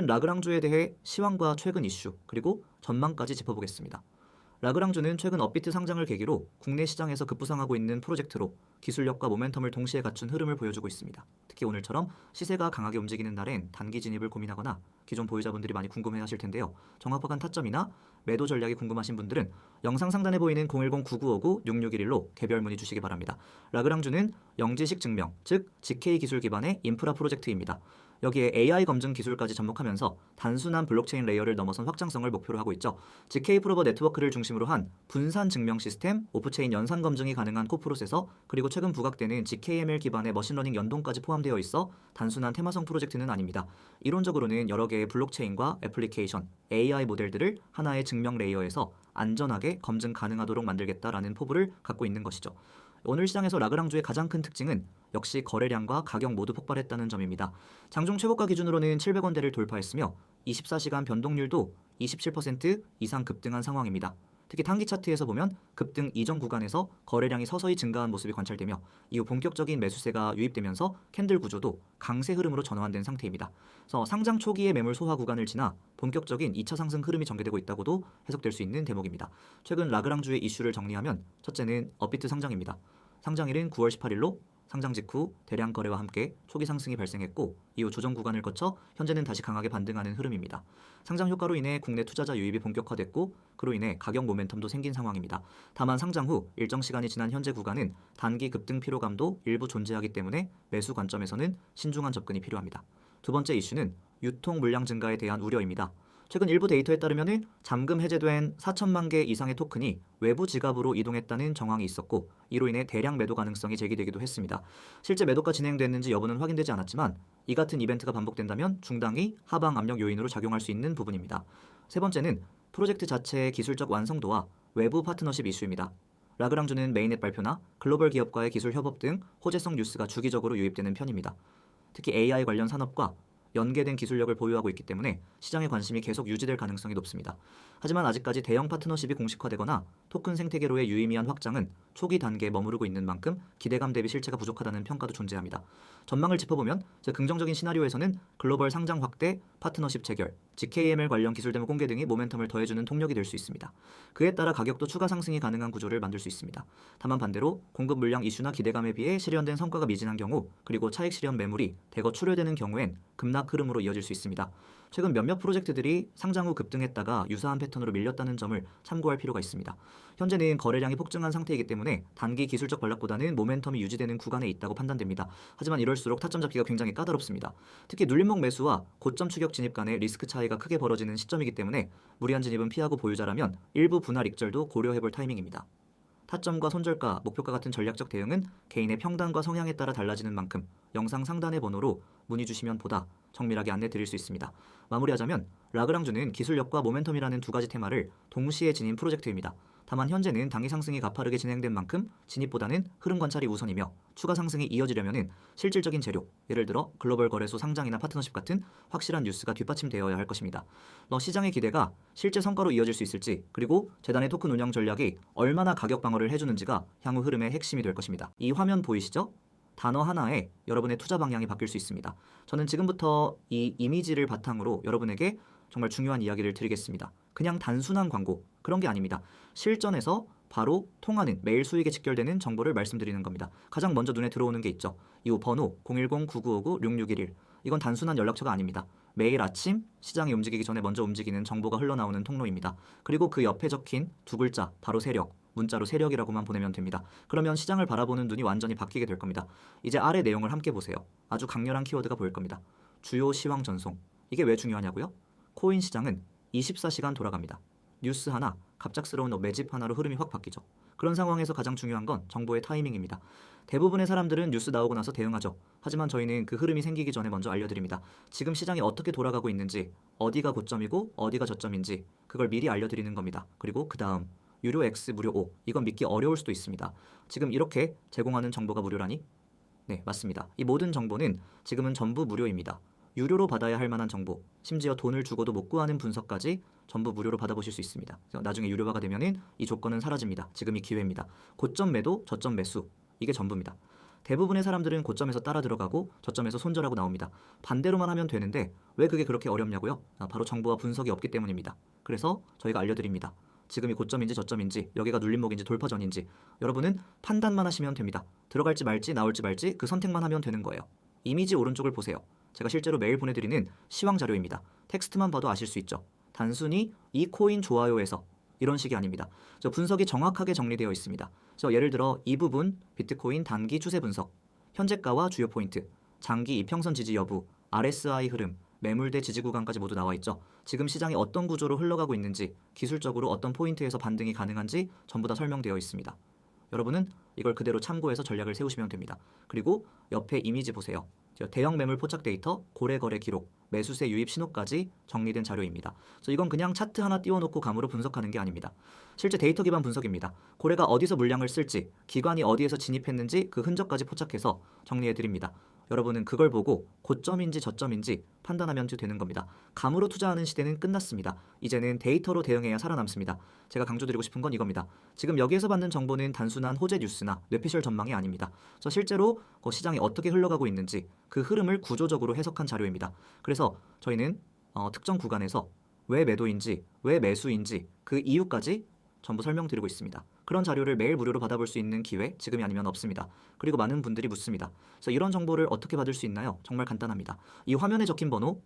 오늘은 라그랑주에 대해 시황과 최근 이슈 그리고 전망까지 짚어보겠습니다. 라그랑주는 최근 업비트 상장을 계기로 국내 시장에서 급부상하고 있는 프로젝트로 기술력과 모멘텀을 동시에 갖춘 흐름을 보여주고 있습니다. 특히 오늘처럼 시세가 강하게 움직이는 날엔 단기 진입을 고민하거나 기존 보유자분들이 많이 궁금해하실 텐데요. 정확한 타점이나 매도 전략이 궁금하신 분들은 영상 상단에 보이는 010-9959-6611로 개별 문의 주시기 바랍니다. 라그랑주는 영지식 증명, 즉 GK 기술 기반의 인프라 프로젝트입니다. 여기에 AI 검증 기술까지 접목하면서 단순한 블록체인 레이어를 넘어선 확장성을 목표로 하고 있죠. GK 프로버 네트워크를 중심으로 한 분산 증명 시스템, 오프체인 연산 검증이 가능한 코프로세서, 그리고 최근 부각되는 GKML 기반의 머신러닝 연동까지 포함되어 있어 단순한 테마성 프로젝트는 아닙니다. 이론적으로는 여러 개의 블록체인과 애플리케이션, AI 모델들을 하나의 증명 레이어에서 안전하게 검증 가능하도록 만들겠다라는 포부를 갖고 있는 것이죠. 오늘 시장에서 라그랑주의 가장 큰 특징은 역시 거래량과 가격 모두 폭발했다는 점입니다. 장중 최고가 기준으로는 700원대를 돌파했으며 24시간 변동률도 27% 이상 급등한 상황입니다. 특히 단기 차트에서 보면 급등 이전 구간에서 거래량이 서서히 증가한 모습이 관찰되며 이후 본격적인 매수세가 유입되면서 캔들 구조도 강세 흐름으로 전환된 상태입니다. 그래서 상장 초기의 매물 소화 구간을 지나 본격적인 2차 상승 흐름이 전개되고 있다고도 해석될 수 있는 대목입니다. 최근 라그랑주의 이슈를 정리하면 첫째는 업비트 상장입니다. 상장일은 9월 18일로 상장 직후 대량 거래와 함께 초기 상승이 발생했고 이후 조정 구간을 거쳐 현재는 다시 강하게 반등하는 흐름입니다. 상장 효과로 인해 국내 투자자 유입이 본격화됐고 그로 인해 가격 모멘텀도 생긴 상황입니다. 다만 상장 후 일정 시간이 지난 현재 구간은 단기 급등 피로감도 일부 존재하기 때문에 매수 관점에서는 신중한 접근이 필요합니다. 두 번째 이슈는 유통 물량 증가에 대한 우려입니다. 최근 일부 데이터에 따르면 잠금 해제된 4천만 개 이상의 토큰이 외부 지갑으로 이동했다는 정황이 있었고 이로 인해 대량 매도 가능성이 제기되기도 했습니다. 실제 매도가 진행됐는지 여부는 확인되지 않았지만 이 같은 이벤트가 반복된다면 중당이 하방 압력 요인으로 작용할 수 있는 부분입니다. 세 번째는 프로젝트 자체의 기술적 완성도와 외부 파트너십 이슈입니다. 라그랑주는 메인넷 발표나 글로벌 기업과의 기술 협업 등 호재성 뉴스가 주기적으로 유입되는 편입니다. 특히 AI 관련 산업과 연계된 기술력을 보유하고 있기 때문에 시장의 관심이 계속 유지될 가능성이 높습니다. 하지만 아직까지 대형 파트너십이 공식화되거나 토큰 생태계로의 유의미한 확장은 초기 단계에 머무르고 있는 만큼 기대감 대비 실체가 부족하다는 평가도 존재합니다. 전망을 짚어보면 긍정적인 시나리오에서는 글로벌 상장 확대, 파트너십 체결, GKML 관련 기술 데모 공개 등이 모멘텀을 더해주는 동력이 될 수 있습니다. 그에 따라 가격도 추가 상승이 가능한 구조를 만들 수 있습니다. 다만 반대로 공급 물량 이슈나 기대감에 비해 실현된 성과가 미진한 경우 그리고 차익 실현 매물이 대거 출혈되는 경우엔 급락 흐름으로 이어질 수 있습니다. 최근 몇몇 프로젝트들이 상장 후 급등했다가 유사한 패턴으로 밀렸다는 점을 참고할 필요가 있습니다. 현재는 거래량이 폭증한 상태이기 때문에 단기 기술적 반락보다는 모멘텀이 유지되는 구간에 있다고 판단됩니다. 하지만 이럴수록 타점 잡기가 굉장히 까다롭습니다. 특히 눌림목 매수와 고점 추격 진입 간의 리스크 차이가 크게 벌어지는 시점이기 때문에 무리한 진입은 피하고 보유자라면 일부 분할 익절도 고려해볼 타이밍입니다. 타점과 손절가, 목표가 같은 전략적 대응은 개인의 평단과 성향에 따라 달라지는 만큼 영상 상단의 번호로 문의 주시면 보다 정밀하게 안내 드릴 수 있습니다. 마무리하자면 라그랑주는 기술력과 모멘텀이라는 두 가지 테마를 동시에 지닌 프로젝트입니다. 다만 현재는 단기 상승이 가파르게 진행된 만큼 진입보다는 흐름 관찰이 우선이며 추가 상승이 이어지려면 실질적인 재료, 예를 들어 글로벌 거래소 상장이나 파트너십 같은 확실한 뉴스가 뒷받침되어야 할 것입니다. 시장의 기대가 실제 성과로 이어질 수 있을지 그리고 재단의 토큰 운영 전략이 얼마나 가격 방어를 해주는지가 향후 흐름의 핵심이 될 것입니다. 이 화면 보이시죠? 단어 하나에 여러분의 투자 방향이 바뀔 수 있습니다. 저는 지금부터 이 이미지를 바탕으로 여러분에게 정말 중요한 이야기를 드리겠습니다. 그냥 단순한 광고, 그런 게 아닙니다. 실전에서 바로 통하는 매일 수익에 직결되는 정보를 말씀드리는 겁니다. 가장 먼저 눈에 들어오는 게 있죠. 이후 번호 010-9959-6611. 이건 단순한 연락처가 아닙니다. 매일 아침 시장이 움직이기 전에 먼저 움직이는 정보가 흘러나오는 통로입니다. 그리고 그 옆에 적힌 두 글자, 바로 세력. 문자로 세력이라고만 보내면 됩니다. 그러면 시장을 바라보는 눈이 완전히 바뀌게 될 겁니다. 이제 아래 내용을 함께 보세요. 아주 강렬한 키워드가 보일 겁니다. 주요 시황 전송. 이게 왜 중요하냐고요? 코인 시장은 24시간 돌아갑니다. 뉴스 하나, 갑작스러운 매집 하나로 흐름이 확 바뀌죠. 그런 상황에서 가장 중요한 건 정보의 타이밍입니다. 대부분의 사람들은 뉴스 나오고 나서 대응하죠. 하지만 저희는 그 흐름이 생기기 전에 먼저 알려드립니다. 지금 시장이 어떻게 돌아가고 있는지, 어디가 고점이고 어디가 저점인지 그걸 미리 알려드리는 겁니다. 그리고 그 다음 유료 X, 무료 O, 이건 믿기 어려울 수도 있습니다. 지금 이렇게 제공하는 정보가 무료라니? 네, 맞습니다. 이 모든 정보는 지금은 전부 무료입니다. 유료로 받아야 할 만한 정보, 심지어 돈을 주고도 못 구하는 분석까지 전부 무료로 받아보실 수 있습니다. 나중에 유료화가 되면은 이 조건은 사라집니다. 지금이 기회입니다. 고점 매도, 저점 매수, 이게 전부입니다. 대부분의 사람들은 고점에서 따라 들어가고 저점에서 손절하고 나옵니다. 반대로만 하면 되는데 왜 그게 그렇게 어렵냐고요? 바로 정보와 분석이 없기 때문입니다. 그래서 저희가 알려드립니다. 지금이 고점인지 저점인지, 여기가 눌림목인지 돌파전인지 여러분은 판단만 하시면 됩니다. 들어갈지 말지 나올지 말지 그 선택만 하면 되는 거예요. 이미지 오른쪽을 보세요. 제가 실제로 매일 보내드리는 시황 자료입니다. 텍스트만 봐도 아실 수 있죠. 단순히 이 코인 좋아요에서 이런 식이 아닙니다. 분석이 정확하게 정리되어 있습니다. 예를 들어 이 부분 비트코인 단기 추세 분석, 현재가와 주요 포인트, 장기 이평선 지지 여부, RSI 흐름, 매물대 지지 구간까지 모두 나와 있죠. 지금 시장이 어떤 구조로 흘러가고 있는지, 기술적으로 어떤 포인트에서 반등이 가능한지 전부 다 설명되어 있습니다. 여러분은 이걸 그대로 참고해서 전략을 세우시면 됩니다. 그리고 옆에 이미지 보세요. 대형 매물 포착 데이터, 고래 거래 기록, 매수세 유입 신호까지 정리된 자료입니다. 이건 그냥 차트 하나 띄워놓고 감으로 분석하는 게 아닙니다. 실제 데이터 기반 분석입니다. 고래가 어디서 물량을 쓸지, 기관이 어디에서 진입했는지 그 흔적까지 포착해서 정리해드립니다. 여러분은 그걸 보고 고점인지 저점인지 판단하면 되는 겁니다. 감으로 투자하는 시대는 끝났습니다. 이제는 데이터로 대응해야 살아남습니다. 제가 강조드리고 싶은 건 이겁니다. 지금 여기에서 받는 정보는 단순한 호재 뉴스나 뇌피셜 전망이 아닙니다. 실제로 시장이 어떻게 흘러가고 있는지 그 흐름을 구조적으로 해석한 자료입니다. 그래서 저희는 특정 구간에서 왜 매도인지, 왜 매수인지 그 이유까지 전부 설명드리고 있습니다. 그런 자료를 매일 무료로 받아볼 수 있는 기회 지금이 아니면 없습니다. 그리고 많은 분들이 묻습니다. 그래서 이런 정보를 어떻게 받을 수 있나요? 정말 간단합니다. 이 화면에 적힌 번호,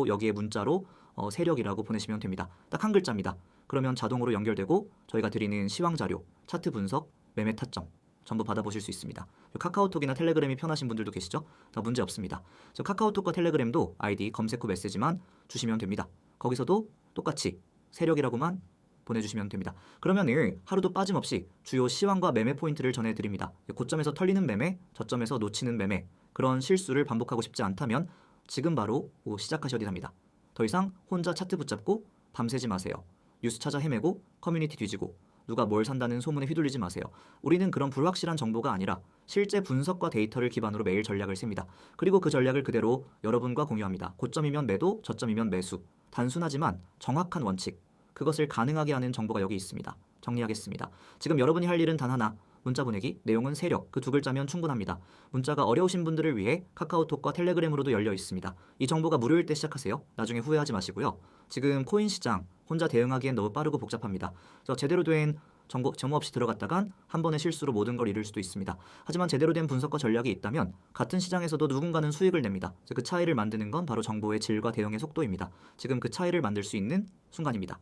여기에 문자로 세력이라고 보내시면 됩니다. 딱 한 글자입니다. 그러면 자동으로 연결되고 저희가 드리는 시황 자료, 차트 분석, 매매 타점 전부 받아보실 수 있습니다. 카카오톡이나 텔레그램이 편하신 분들도 계시죠? 문제 없습니다. 카카오톡과 텔레그램도 아이디 검색 후 메시지만 주시면 됩니다. 거기서도 똑같이 세력이라고만 보내주시면 됩니다. 그러면 하루도 빠짐없이 주요 시황과 매매 포인트를 전해드립니다. 고점에서 털리는 매매, 저점에서 놓치는 매매, 그런 실수를 반복하고 싶지 않다면 지금 바로 시작하셔야 합니다. 더 이상 혼자 차트 붙잡고 밤새지 마세요. 뉴스 찾아 헤매고 커뮤니티 뒤지고 누가 뭘 산다는 소문에 휘둘리지 마세요. 우리는 그런 불확실한 정보가 아니라 실제 분석과 데이터를 기반으로 매일 전략을 셉니다. 그리고 그 전략을 그대로 여러분과 공유합니다. 고점이면 매도, 저점이면 매수. 단순하지만 정확한 원칙. 그것을 가능하게 하는 정보가 여기 있습니다. 정리하겠습니다. 지금 여러분이 할 일은 단 하나. 문자 보내기, 내용은 세력, 그 두 글자면 충분합니다. 문자가 어려우신 분들을 위해 카카오톡과 텔레그램으로도 열려 있습니다. 이 정보가 무료일 때 시작하세요. 나중에 후회하지 마시고요. 지금 코인 시장 혼자 대응하기엔 너무 빠르고 복잡합니다. 제대로 된 정보 없이 들어갔다간 한 번의 실수로 모든 걸 잃을 수도 있습니다. 하지만 제대로 된 분석과 전략이 있다면 같은 시장에서도 누군가는 수익을 냅니다. 그 차이를 만드는 건 바로 정보의 질과 대응의 속도입니다. 지금 그 차이를 만들 수 있는 순간입니다.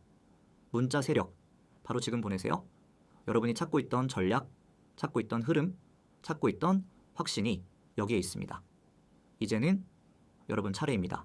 문자 세력, 바로 지금 보내세요. 여러분이 찾고 있던 전략, 찾고 있던 흐름, 찾고 있던 확신이 여기에 있습니다. 이제는 여러분 차례입니다.